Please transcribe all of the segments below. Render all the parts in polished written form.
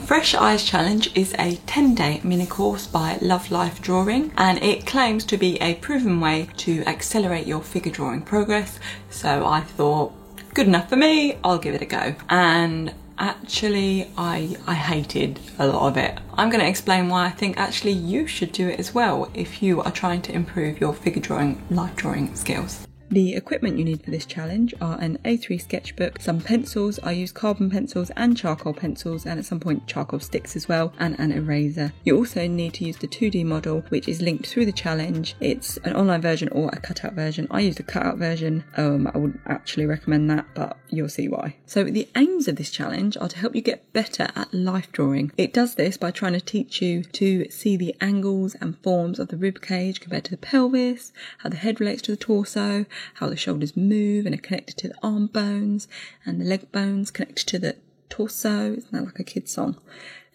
Fresh Eyes Challenge is a 10-day mini course by Love Life Drawing, and it claims to be a proven way to accelerate your figure drawing progress. So I thought, good enough for me, I'll give it a go. And actually I hated a lot of it. I'm going to explain why I think actually you should do it as well if you are trying to improve your figure drawing, life drawing skills. The equipment you need for this challenge are an A3 sketchbook, some pencils. I use carbon pencils and charcoal pencils, and at some point charcoal sticks as well, and an eraser. You also need to use the 2D model, which is linked through the challenge. It's an online version or a cutout version. I use the cutout version. I wouldn't actually recommend that, but you'll see why. So the aims of this challenge are to help you get better at life drawing. It does this by trying to teach you to see the angles and forms of the rib cage compared to the pelvis, how the head relates to the torso, how the shoulders move and are connected to the arm bones, and the leg bones connected to the torso. Isn't that like a kid's song?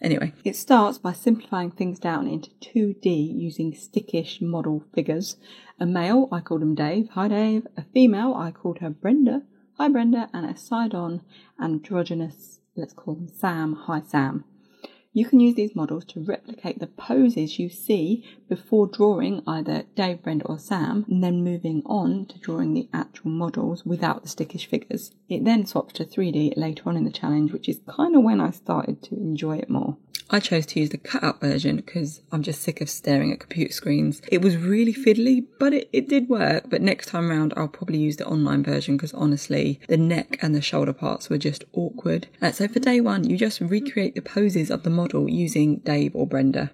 Anyway, it starts by simplifying things down into 2D using stickish model figures. A male, I called him Dave. Hi Dave. A female, I called her Brenda. Hi Brenda. And a side-on androgynous, let's call them Sam. Hi Sam. You can use these models to replicate the poses you see before drawing either Dave, Brenda or Sam, and then moving on to drawing the actual models without the stickish figures. It then swaps to 3D later on in the challenge, which is kind of when I started to enjoy it more. I chose to use the cutout version because I'm just sick of staring at computer screens. It was really fiddly, but it did work. But next time round, I'll probably use the online version because honestly, the neck and the shoulder parts were just awkward. So for day one, you just recreate the poses of the model using Dave or Brenda,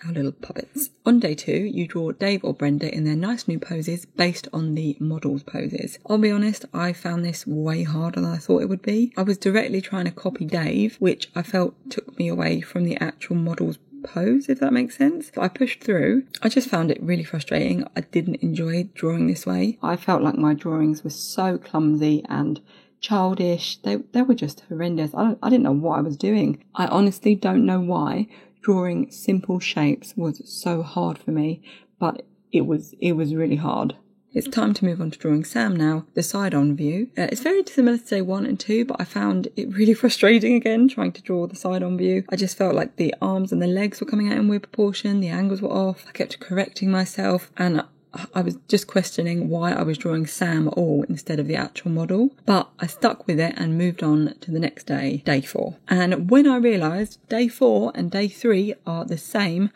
our little puppets. On day two, you draw Dave or Brenda in their nice new poses based on the model's poses. I'll be honest, I found this way harder than I thought it would be. I was directly trying to copy Dave, which I felt took me away from the actual model's pose, if that makes sense. But I pushed through. I just found it really frustrating. I didn't enjoy drawing this way. I felt like my drawings were so clumsy and childish. They were just horrendous. I didn't know what I was doing. I honestly don't know why drawing simple shapes was so hard for me, but it was really hard. It's time to move on to drawing Sam now, the side-on view. It's very similar to day 1 and 2, but I found it really frustrating again trying to draw the side-on view. I just felt like the arms and the legs were coming out in weird proportion, the angles were off. I kept correcting myself, and I was just questioning why I was drawing Sam at all instead of the actual model. But I stuck with it and moved on to the next day, day 4. And when I realised day 4 and day 3 are the same,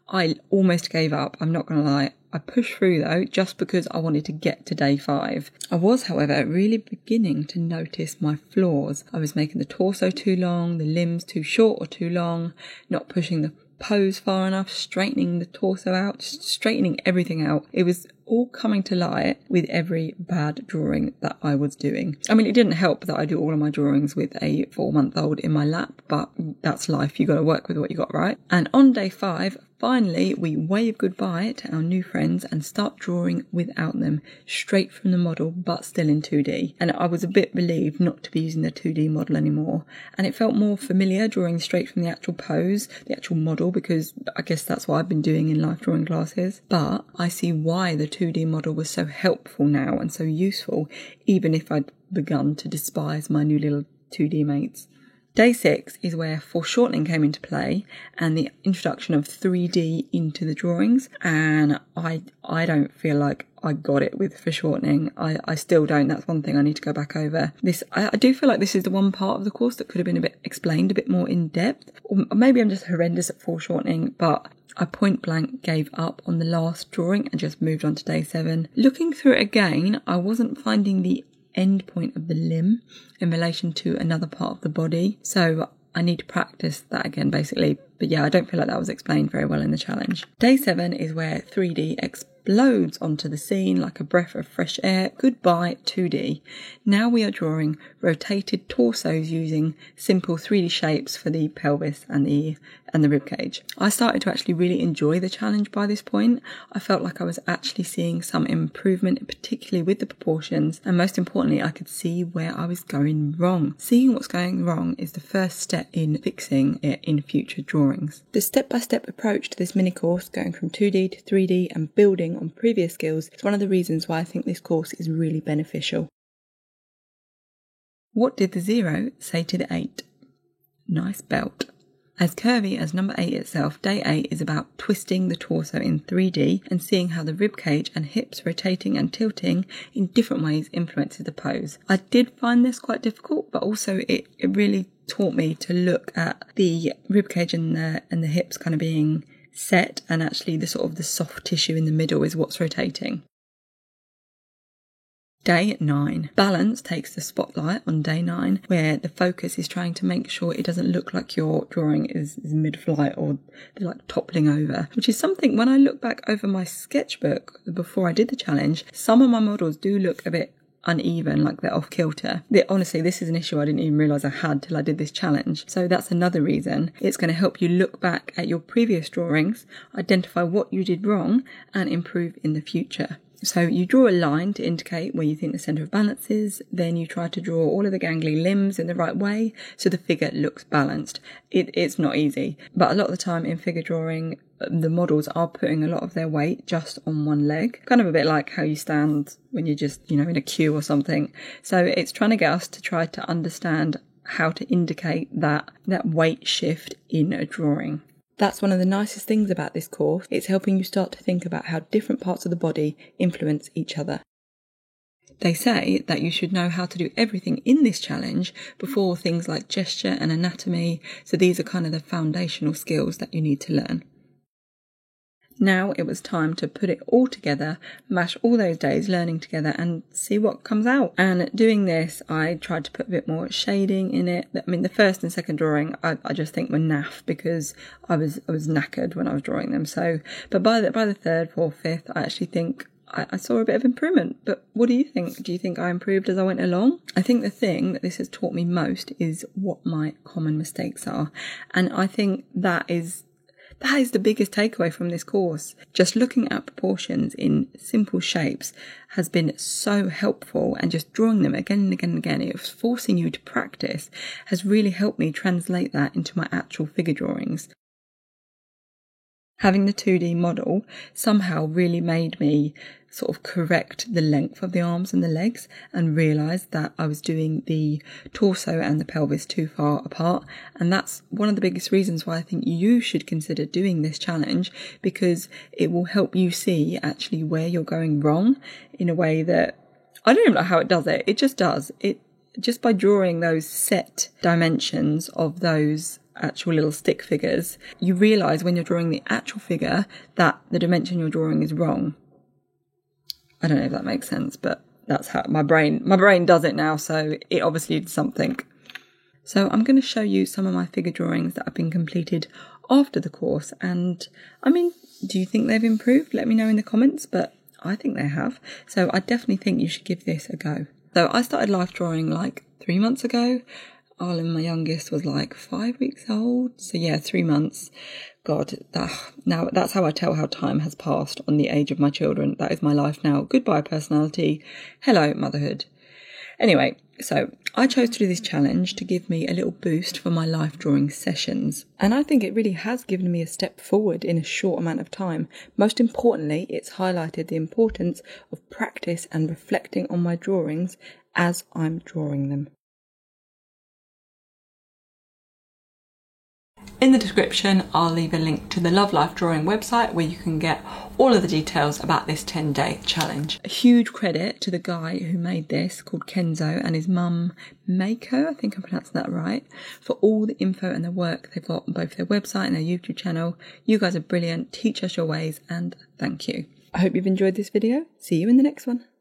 I almost gave up, I'm not going to lie. I pushed through though, just because I wanted to get to day 5. I was, however, really beginning to notice my flaws. I was making the torso too long, the limbs too short or too long, not pushing the pose far enough, straightening the torso out, just straightening everything out. It was all coming to light with every bad drawing that I was doing. I mean, it didn't help that I do all of my drawings with a 4-month-old in my lap, but that's life. You got to work with what you got, right? And on day 5, finally, we wave goodbye to our new friends and start drawing without them, straight from the model, but still in 2D. And I was a bit relieved not to be using the 2D model anymore. And it felt more familiar drawing straight from the actual pose, the actual model, because I guess that's what I've been doing in life drawing classes. But I see why the 2D model was so helpful now and so useful, even if I'd begun to despise my new little 2D mates. Day 6 is where foreshortening came into play and the introduction of 3D into the drawings, and I don't feel like I got it with foreshortening. I still don't. That's one thing I need to go back over. I do feel like this is the one part of the course that could have been explained a bit more in depth, or maybe I'm just horrendous at foreshortening, but I point blank gave up on the last drawing and just moved on to day 7. Looking through it again, I wasn't finding the end point of the limb in relation to another part of the body, so I need to practice that again basically. But yeah, I don't feel like that was explained very well in the challenge. Day 7 is where 3D explodes onto the scene like a breath of fresh air. Goodbye 2D. Now we are drawing rotated torsos using simple 3D shapes for the pelvis and the ribcage. I started to actually really enjoy the challenge by this point. I felt like I was actually seeing some improvement, particularly with the proportions, and most importantly, I could see where I was going wrong. Seeing what's going wrong is the first step in fixing it in future drawings. The step-by-step approach to this mini course, going from 2D to 3D and building on previous skills, is one of the reasons why I think this course is really beneficial. What did the 0 say to the 8? Nice belt. As curvy as number 8 itself, day 8 is about twisting the torso in 3D and seeing how the ribcage and hips rotating and tilting in different ways influences the pose. I did find this quite difficult, but also it really taught me to look at the ribcage and the hips kind of being set, and actually the sort of the soft tissue in the middle is what's rotating. Day 9. Balance takes the spotlight on day 9, where the focus is trying to make sure it doesn't look like your drawing is mid-flight or they're like toppling over, which is something when I look back over my sketchbook before I did the challenge, some of my models do look a bit uneven, like they're off kilter. Honestly, this is an issue I didn't even realise I had till I did this challenge. So that's another reason. It's going to help you look back at your previous drawings, identify what you did wrong and improve in the future. So you draw a line to indicate where you think the centre of balance is, then you try to draw all of the gangly limbs in the right way so the figure looks balanced. It's not easy, but a lot of the time in figure drawing, the models are putting a lot of their weight just on one leg, kind of a bit like how you stand when you're just, in a queue or something. So it's trying to get us to try to understand how to indicate that weight shift in a drawing. That's one of the nicest things about this course. It's helping you start to think about how different parts of the body influence each other. They say that you should know how to do everything in this challenge before things like gesture and anatomy, so these are kind of the foundational skills that you need to learn. Now it was time to put it all together, mash all those days learning together and see what comes out. And doing this, I tried to put a bit more shading in it. I mean, the first and second drawing, I just think were naff because I was knackered when I was drawing them. So, but by the third, fourth, fifth, I actually think I saw a bit of improvement. But what do you think? Do you think I improved as I went along? I think the thing that this has taught me most is what my common mistakes are. And I think that is the biggest takeaway from this course. Just looking at proportions in simple shapes has been so helpful, and just drawing them again and again and again, it was forcing you to practice, has really helped me translate that into my actual figure drawings. Having the 2D model somehow really made me sort of correct the length of the arms and the legs and realise that I was doing the torso and the pelvis too far apart. And that's one of the biggest reasons why I think you should consider doing this challenge, because it will help you see actually where you're going wrong in a way that I don't even know how it does it. It just does. It just by drawing those set dimensions of those actual little stick figures, you realise when you're drawing the actual figure that the dimension you're drawing is wrong. I don't know if that makes sense, but that's how my brain does it now, so it obviously did something. So I'm going to show you some of my figure drawings that have been completed after the course, and I mean, do you think they've improved? Let me know in the comments, but I think they have. So I definitely think you should give this a go. So I started life drawing like 3 months ago. Arlen, my youngest, was like 5 weeks old. So yeah, 3 months. God, now that's how I tell how time has passed on the age of my children. That is my life now. Goodbye, personality. Hello, motherhood. Anyway, so I chose to do this challenge to give me a little boost for my life drawing sessions. And I think it really has given me a step forward in a short amount of time. Most importantly, it's highlighted the importance of practice and reflecting on my drawings as I'm drawing them. In the description, I'll leave a link to the Love Life Drawing website where you can get all of the details about this 10-day challenge. A huge credit to the guy who made this, called Kenzo, and his mum, Meiko, I think I'm pronouncing that right, for all the info and the work they've got on both their website and their YouTube channel. You guys are brilliant. Teach us your ways, and thank you. I hope you've enjoyed this video. See you in the next one.